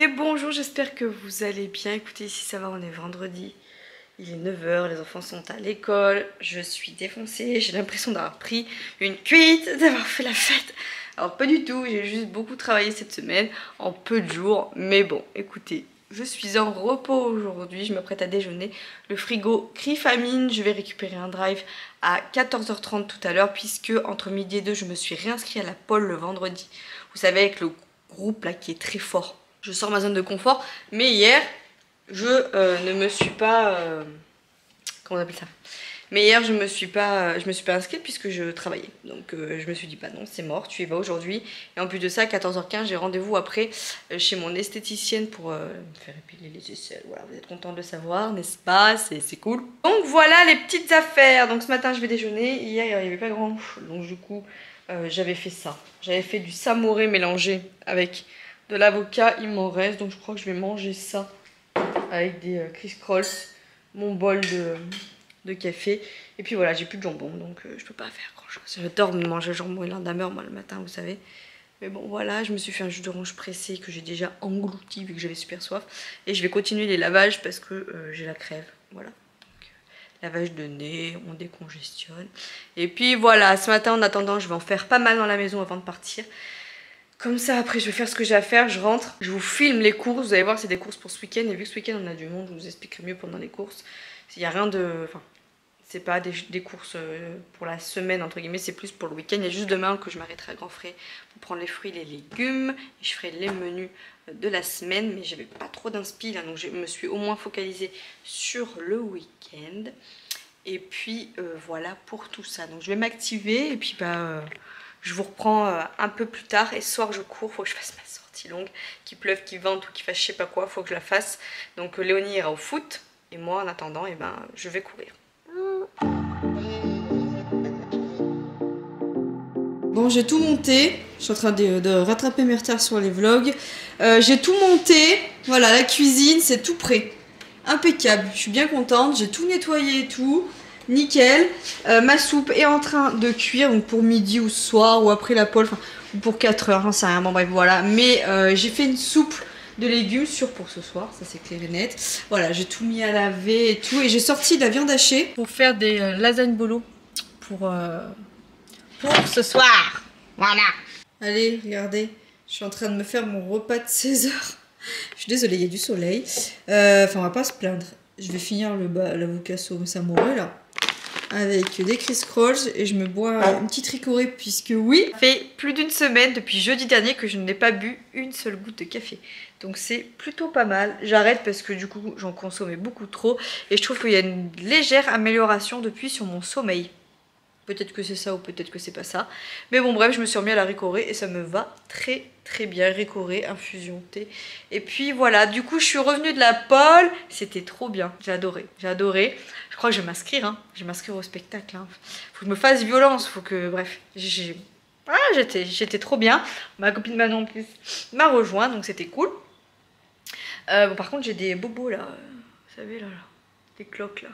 Et bonjour, j'espère que vous allez bien. Écoutez, ici ça va, on est vendredi. Il est 9 h, les enfants sont à l'école. Je suis défoncée, j'ai l'impression d'avoir pris une cuite, d'avoir fait la fête. Alors pas du tout, j'ai juste beaucoup travaillé cette semaine, en peu de jours. Mais bon, écoutez, je suis en repos aujourd'hui, je m'apprête à déjeuner. Le frigo crie famine, je vais récupérer un drive à 14 h 30 tout à l'heure, puisque entre midi et 2, je me suis réinscrite à la pole le vendredi. Vous savez, avec le groupe là qui est très fort. Je sors ma zone de confort, mais hier, je ne me suis pas... comment on appelle ça? Mais hier, je me suis pas inscrite puisque je travaillais. Donc je me suis dit, bah non, c'est mort, tu y vas aujourd'hui. Et en plus de ça, à 14 h 15, j'ai rendez-vous après chez mon esthéticienne pour me faire épiler les aisselles. Voilà, vous êtes content de le savoir, n'est-ce pas? C'est cool. Donc voilà les petites affaires. Donc ce matin, je vais déjeuner. Hier, il n'y avait pas grand chose. Donc du coup, j'avais fait ça. J'avais fait du samouré mélangé avec de l'avocat, il m'en reste. Donc je crois que je vais manger ça avec des criss-crolls, mon bol de café. Et puis voilà, j'ai plus de jambon, donc je peux pas faire grand chose. J'adore manger le jambon et l'indameur moi le matin, vous savez. Mais bon voilà, je me suis fait un jus d'orange pressé que j'ai déjà englouti vu que j'avais super soif. Et je vais continuer les lavages parce que j'ai la crève. Voilà. Donc, lavage de nez, on décongestionne. Et puis voilà, ce matin en attendant, je vais en faire pas mal dans la maison avant de partir. Comme ça, après, je vais faire ce que j'ai à faire. Je rentre, je vous filme les courses. Vous allez voir, c'est des courses pour ce week-end. Et vu que ce week-end, on a du monde, je vous expliquerai mieux pendant les courses. Il n'y a rien de... Enfin, c'est pas des courses pour la semaine, entre guillemets. C'est plus pour le week-end. Il y a juste demain que je m'arrêterai à Grand Frais pour prendre les fruits et les légumes. Et je ferai les menus de la semaine. Mais j'avais pas trop d'inspi, là. Donc, je me suis au moins focalisée sur le week-end. Et puis, voilà pour tout ça. Donc, je vais m'activer. Et puis, bah... je vous reprends un peu plus tard. Et ce soir, je cours. Faut que je fasse ma sortie longue. Qu'il pleuve, qu'il vente ou qu'il fasse je sais pas quoi. Faut que je la fasse. Donc, Léonie ira au foot. Et moi, en attendant, eh ben, je vais courir. Bon, j'ai tout monté. Je suis en train de rattraper mes retards sur les vlogs. J'ai tout monté. Voilà, la cuisine, c'est tout prêt. Impeccable. Je suis bien contente. J'ai tout nettoyé et tout. Nickel. Ma soupe est en train de cuire. Donc pour midi ou ce soir ou après la pole. Enfin, ou pour 4 heures, j'en sais rien. Bon, bref, voilà. Mais j'ai fait une soupe de légumes sûre pour ce soir. Ça, c'est clair et net. Voilà, j'ai tout mis à laver et tout. Et j'ai sorti de la viande hachée pour faire des lasagnes bolo. Pour ce soir. Voilà. Allez, regardez. Je suis en train de me faire mon repas de 16 h. Je suis désolée, il y a du soleil. Enfin, on va pas se plaindre. Je vais finir l'avocat samouré là. Avec des criss-crolls et je me bois une petite ricorée puisque oui, ça fait plus d'une semaine depuis jeudi dernier que je n'ai pas bu une seule goutte de café. Donc c'est plutôt pas mal. J'arrête parce que du coup j'en consommais beaucoup trop et je trouve qu'il y a une légère amélioration depuis sur mon sommeil. Peut-être que c'est ça ou peut-être que c'est pas ça. Mais bon bref, je me suis remis à la ricorée et ça me va très très bien. Ricorée, infusion, thé. Et puis voilà, du coup je suis revenue de la pole. C'était trop bien, j'ai adoré, j'ai adoré. Je crois que je vais m'inscrire, hein. Je vais m'inscrire au spectacle. Hein. Faut que je me fasse violence, faut que... Bref, j'étais trop bien. Ma copine Manon en plus m'a rejoint, donc c'était cool. Bon par contre j'ai des bobos là, vous savez là, des cloques là.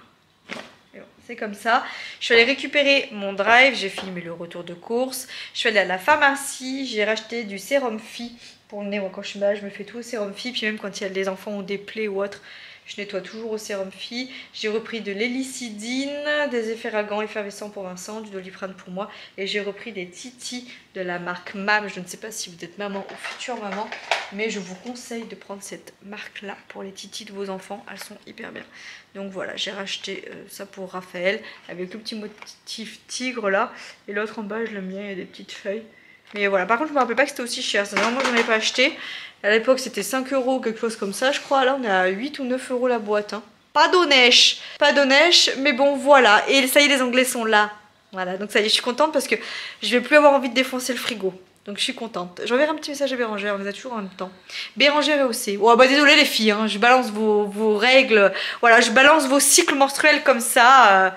Bon, c'est comme ça. Je suis allée récupérer mon drive, j'ai filmé le retour de course. Je suis allée à la pharmacie, j'ai racheté du sérum Phi pour le nez. Bon, quand je suis malade, je me fais tout au sérum Phi. Puis même quand il y a des enfants ont des plaies ou autre, je nettoie toujours au sérum Phi. J'ai repris de l'hélicidine, des effervescents effervescents pour Vincent, du Doliprane pour moi. Et j'ai repris des titis de la marque MAM. Je ne sais pas si vous êtes maman ou future maman, mais je vous conseille de prendre cette marque-là pour les titis de vos enfants. Elles sont hyper bien. Donc voilà, j'ai racheté ça pour Raphaël avec le petit motif tigre là. Et l'autre en bas, je l'aime bien, il y a des petites feuilles. Mais voilà, par contre, je me rappelle pas que c'était aussi cher. C'est vraiment, j'en ai pas acheté. À l'époque, c'était 5 € quelque chose comme ça, je crois. Là, on est à 8 ou 9 € la boîte. Hein. Pas d'onnèche. Pas d'onnèche, mais bon, voilà. Et ça y est, les Anglais sont là. Voilà, donc ça y est, je suis contente parce que je vais plus avoir envie de défoncer le frigo. Donc je suis contente. J'enverrai un petit message à Bérangère, on les a toujours en même temps. Bérangère et aussi. Oh bah désolé les filles, hein, je balance vos règles. Voilà, je balance vos cycles menstruels comme ça,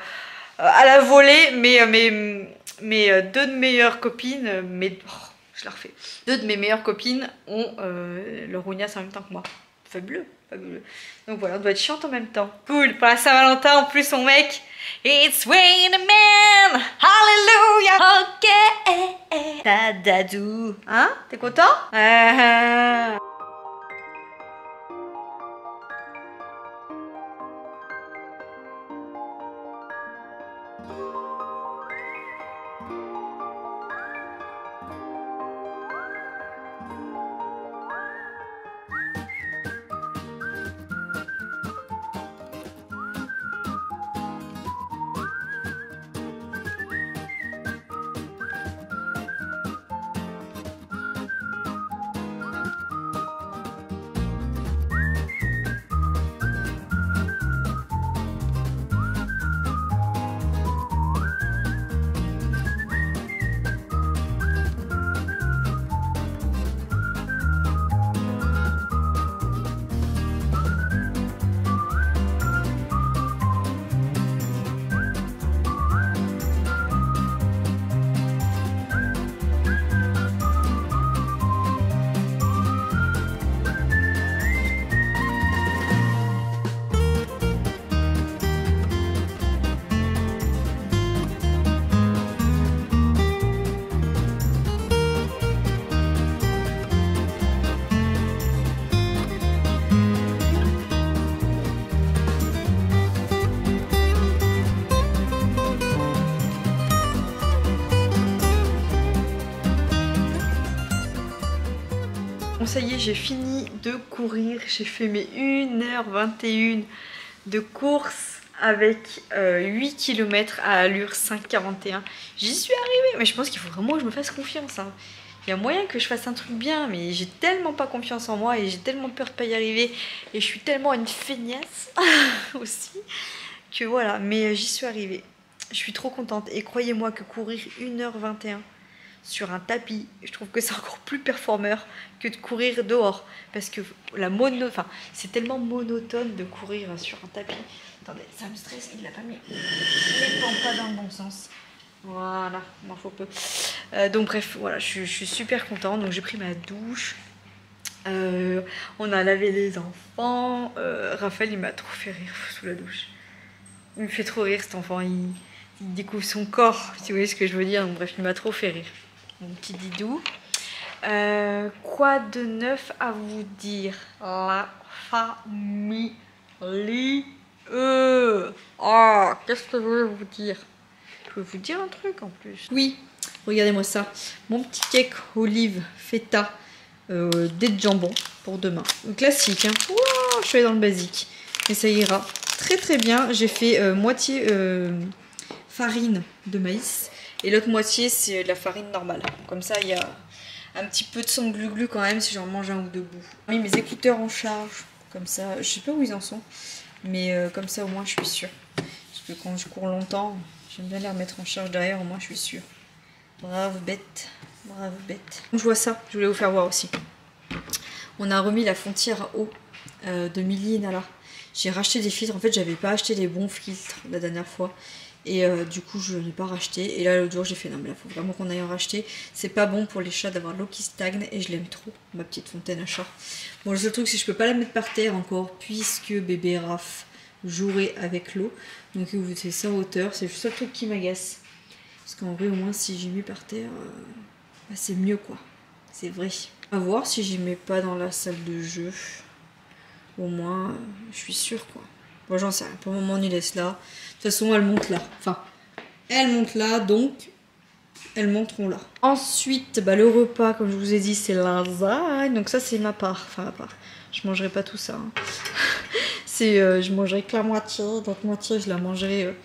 à la volée. Mais deux de mes meilleures copines, je la refais. Deux de mes meilleures copines ont le Rougnas en même temps que moi. Fabuleux, fabuleux. Donc voilà, on doit être chiante en même temps. Cool, pour la Saint-Valentin, en plus son mec. It's raining man, hallelujah, ok. Dadadou. Hein? T'es content? Bon ça y est, j'ai fini de courir, j'ai fait mes 1h21 de course avec 8 km à allure 5,41. J'y suis arrivée, mais je pense qu'il faut vraiment que je me fasse confiance. Hein. Il y a moyen que je fasse un truc bien, mais j'ai tellement pas confiance en moi et j'ai tellement peur de pas y arriver et je suis tellement une feignasse aussi que voilà, mais j'y suis arrivée. Je suis trop contente et croyez-moi que courir 1h21 sur un tapis, je trouve que c'est encore plus performeur que de courir dehors parce que c'est tellement monotone de courir sur un tapis. Attendez, ça me stresse, il l'a pas mis les pentes pas dans le bon sens. Voilà, m'en faut peu. Donc bref, voilà, je suis super contente. Donc j'ai pris ma douche. On a lavé les enfants. Raphaël, il m'a trop fait rire sous la douche. Il me fait trop rire cet enfant. Il découvre son corps, si vous voyez ce que je veux dire. Donc bref, il m'a trop fait rire. Mon petit Didou. Quoi de neuf à vous dire? La famille. Oh, qu'est-ce que je veux vous dire? Je peux vous dire un truc en plus. Oui, regardez-moi ça. Mon petit cake olive feta dés de jambon pour demain. Classique, hein. Wow, je suis allée dans le basique. Mais ça ira très très bien. J'ai fait moitié farine de maïs. Et l'autre moitié, c'est de la farine normale. Comme ça, il y a un petit peu de son glu-glu quand même si j'en mange un ou deux bouts. J'ai mis mes écouteurs en charge. Comme ça, je sais pas où ils en sont. Mais comme ça, au moins, je suis sûre. Parce que quand je cours longtemps... J'aime bien les remettre en charge derrière, au moins je suis sûre. Brave bête, brave bête. Je vois ça, je voulais vous faire voir aussi. On a remis la fontière à eau de Milly et Nala. J'ai racheté des filtres, en fait j'avais pas acheté les bons filtres la dernière fois. Et du coup je n'ai pas racheté. Et là l'autre jour j'ai fait non mais là faut vraiment qu'on aille en racheter. C'est pas bon pour les chats d'avoir l'eau qui stagne et je l'aime trop, ma petite fontaine à chat. Bon le seul truc c'est que je peux pas la mettre par terre encore puisque bébé Raph jouerait avec l'eau. Donc c'est ça en hauteur, c'est le seul truc qui m'agace. Parce qu'en vrai au moins si j'y mets par terre, bah, c'est mieux quoi. C'est vrai. À voir si j'y mets pas dans la salle de jeu. Au moins je suis sûre quoi. Bon j'en sais rien, pour le moment on y laisse là. De toute façon elles montent là. Enfin elles montent là donc elles monteront là. Ensuite bah, le repas comme je vous ai dit c'est lasagne. Donc ça c'est ma part. Enfin ma part. Je mangerai pas tout ça. Hein. Je mangerai que la moitié, l'autre moitié je la mangerai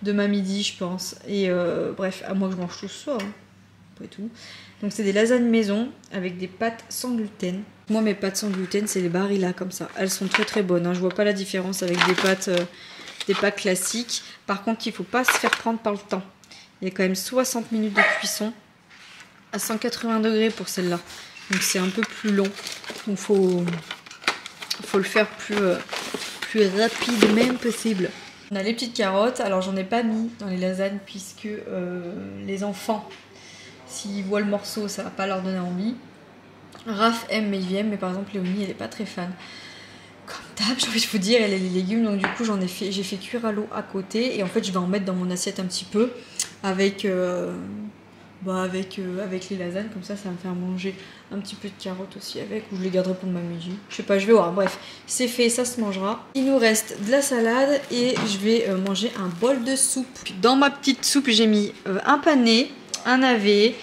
demain midi je pense. Et bref, à moins que je mange tout ce soir, hein. Après tout. Donc c'est des lasagnes maison avec des pâtes sans gluten. Moi mes pâtes sans gluten c'est les Barilla comme ça. Elles sont très très bonnes, hein. Je vois pas la différence avec des pâtes classiques. Par contre il faut pas se faire prendre par le temps. Il y a quand même 60 minutes de cuisson à 180 degrés pour celle-là. Donc c'est un peu plus long. Donc faut le faire plus rapide même possible. On a les petites carottes, alors j'en ai pas mis dans les lasagnes puisque les enfants, s'ils voient le morceau, ça va pas leur donner envie. Raph aime mais il aime, mais par exemple Léonie elle est pas très fan. Comme d'hab, j'ai envie de vous dire, elle a les légumes, donc du coup j'ai fait cuire à l'eau à côté et en fait je vais en mettre dans mon assiette un petit peu avec les lasagnes, comme ça va me faire manger un petit peu de carottes aussi avec, ou je les garderai pour ma midi. Je sais pas, je vais voir. Bref, c'est fait, ça se mangera. Il nous reste de la salade et je vais manger un bol de soupe. Dans ma petite soupe, j'ai mis un pané, un navet,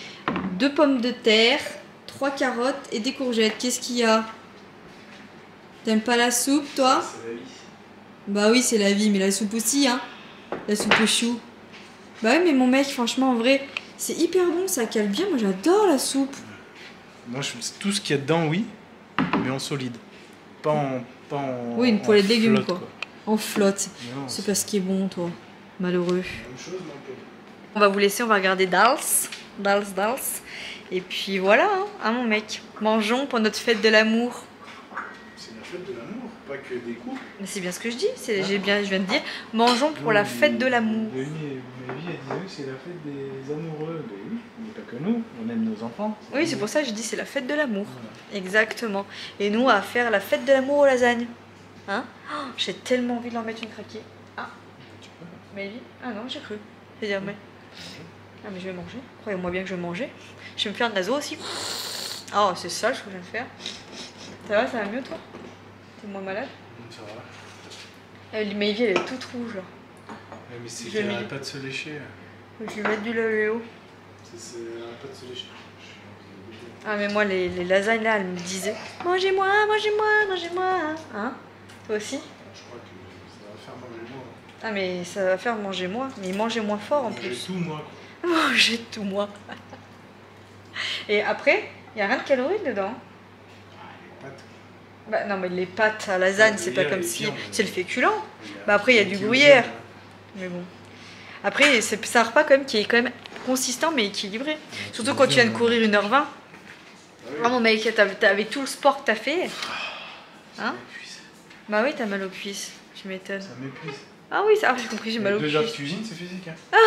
2 pommes de terre, 3 carottes et des courgettes. Qu'est-ce qu'il y a? T'aimes pas la soupe, toi? C'est la vie. Bah oui, c'est la vie, mais la soupe aussi, hein. La soupe aux choux. Bah oui, mais mon mec, franchement, en vrai... C'est hyper bon, ça cale bien. Moi, j'adore la soupe. Moi, tout ce qu'il y a dedans, oui, mais en solide. Pas en oui, une poêlée de légumes, flotte, quoi. En flotte. C'est pas ce qui est bon, toi. Malheureux. On va vous laisser, on va regarder Dals. Et puis voilà, hein, mon mec. Mangeons pour notre fête de l'amour. C'est la fête de l'amour, pas que des coups. Mais c'est bien ce que je dis. Je viens de dire, mangeons pour la fête de l'amour. Ma vie, elle disait que c'est la fête des amoureux. Oui, mais pas que nous, on aime nos enfants. Oui, c'est pour ça que je dis c'est la fête de l'amour. Voilà. Exactement. Et nous, on va faire la fête de l'amour aux lasagnes. Hein? Oh, j'ai tellement envie de leur mettre une craquée. Ah, tu peux. Mais ah non, j'ai cru. C'est-à-dire, mais... Ah, mais je vais manger. Croyez-moi bien que je vais manger. Je vais me faire de naso aussi. Oh, c'est ça ce que je viens de faire. Ça va mieux, toi? T'es moins malade? Ça va. Maïvi, elle est toute rouge, là. Ouais, mais c'est qu'elle n'arrête pas de se lécher. Je vais mettre du lavéo. Elle n'arrête pas de se lécher. Ah mais moi les lasagnes là, elles me disaient mangez-moi, mangez-moi, mangez-moi. Hein? Toi aussi? Je crois que ça va faire manger moi. Ah mais ça va faire manger moi, mais manger moins fort en Manger plus. tout moi. Manger tout moi. Et après, il n'y a rien de calorique dedans. Ah, les pâtes. Bah non mais les pâtes à lasagne, c'est pas Gruyère, comme les si... viandes. C'est le féculent. Bah après, il y a du gruyère. Mais bon. Après, c'est un repas quand même qui est quand même consistant mais équilibré. Surtout quand tu viens de courir 1h20. Ah mon mec, avec tout le sport que t'as fait. Ça Hein? m'épuise. Bah oui, t'as mal aux cuisses. Tu m'étonnes. Ça m'épuise. Ah oui, ça, j'ai compris, j'ai mal aux 2 heures de cuisses. cuisine, c'est physique. Hein.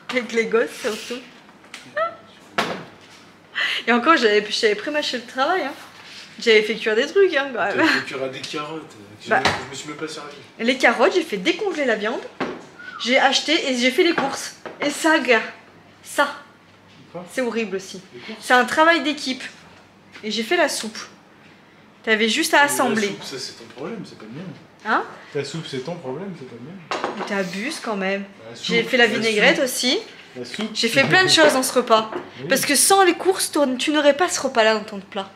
Avec les gosses surtout. Et encore, j'avais pris ma chaîne de travail. Hein. J'avais fait cuire des trucs. Hein, quand même. T'as fait cuire à des carottes. Bah. Je me suis même pas servi. Les carottes, j'ai fait décongeler la viande. J'ai acheté et j'ai fait les courses. Et ça, gars, ça, Quoi? c'est horrible aussi. Les courses? C'est un travail d'équipe. Et j'ai fait la soupe. T'avais juste à assembler. La soupe, ça c'est ton problème, c'est pas le mien. Hein? Ta soupe, c'est ton problème, c'est pas le mien. Mais t'abuses quand même. La soupe, J'ai fait la vinaigrette soupe, aussi. La soupe. J'ai fait plein de choses dans ce repas. Oui. Parce que sans les courses, tu n'aurais pas ce repas-là dans ton plat.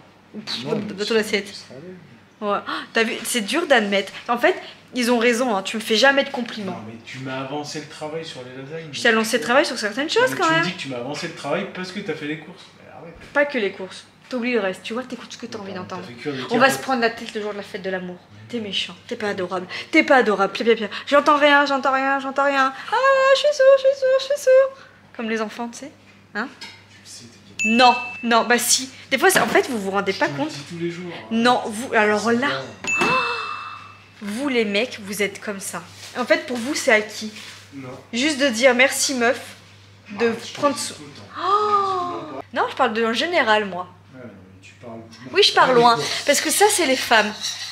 Non, Dans ton assiette. je serais allé. Ouais. T'as vu, c'est dur d'admettre. En fait, ils ont raison, hein. Tu me fais jamais de compliments. Non, mais tu m'as avancé le travail sur les lasagnes. Je t'ai lancé le travail sur certaines choses Mais quand tu même. me dis que tu m'as avancé le travail parce que t'as fait les courses. Mais arrête. Pas que les courses. T'oublies le reste. Tu vois, t'écoutes ce que t'as envie d'entendre. T'as fait cuire des On va se carottes. prendre la tête le jour de la fête de l'amour. T'es méchant, t'es pas adorable, t'es pas adorable. Pia, pia, pia. J'entends rien, j'entends rien, j'entends rien. Ah, je suis sourd, je suis sourd, je suis sourd. Comme les enfants, tu sais. Hein? Tu sais, t'es bien. Non, non, bah si. Des fois, en fait, vous vous rendez pas Tu me compte. le dis tous les jours. Non, vous, alors C'est là, bien. vous les mecs, vous êtes comme ça. En fait, pour vous, c'est acquis. Non. Juste de dire merci meuf, de Arrête, je te prendre le dis soin. tout le temps. Oh non, je parle de en général, moi. Ouais, non, mais tu parles. Oui, je pars Ah, loin. les Parce que ça, c'est les femmes.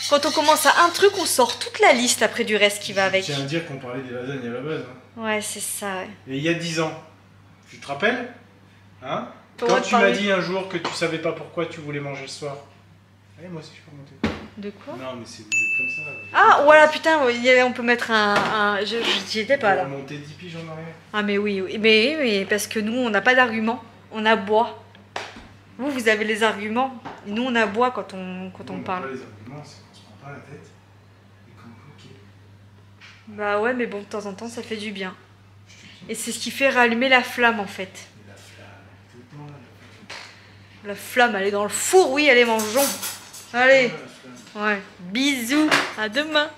Quand on commence à un truc, on sort toute la liste après du reste qui va avec. Je tiens à dire qu'on parlait des lasagnes à la base. Hein. Ouais, c'est ça. Ouais. Et il y a 10 ans, tu te rappelles? Hein? Pour Quand moi, tu m'as parler- dit un jour que tu savais pas pourquoi tu voulais manger le soir. Eh, moi aussi je peux monter. De quoi? Non, mais c'est vous êtes comme ça. Ah, voilà, putain, on peut mettre j'y étais pas là. Monter 10 piges en arrière. Ah, mais oui, oui. Mais parce que nous, on n'a pas d'arguments. On aboie. Vous avez les arguments. Et nous, on aboie quand on Nous, n'a parle. pas les arguments, c'est qu'on se prend pas la tête. Et qu'on est ok. Bah ouais, mais bon, de temps en temps, ça fait du bien. Et c'est ce qui fait rallumer la flamme, en fait. Et la flamme, tout le temps là. La flamme, elle est dans le four, oui, allez, mangeons. Allez, La flamme. ouais. Bisous, à demain.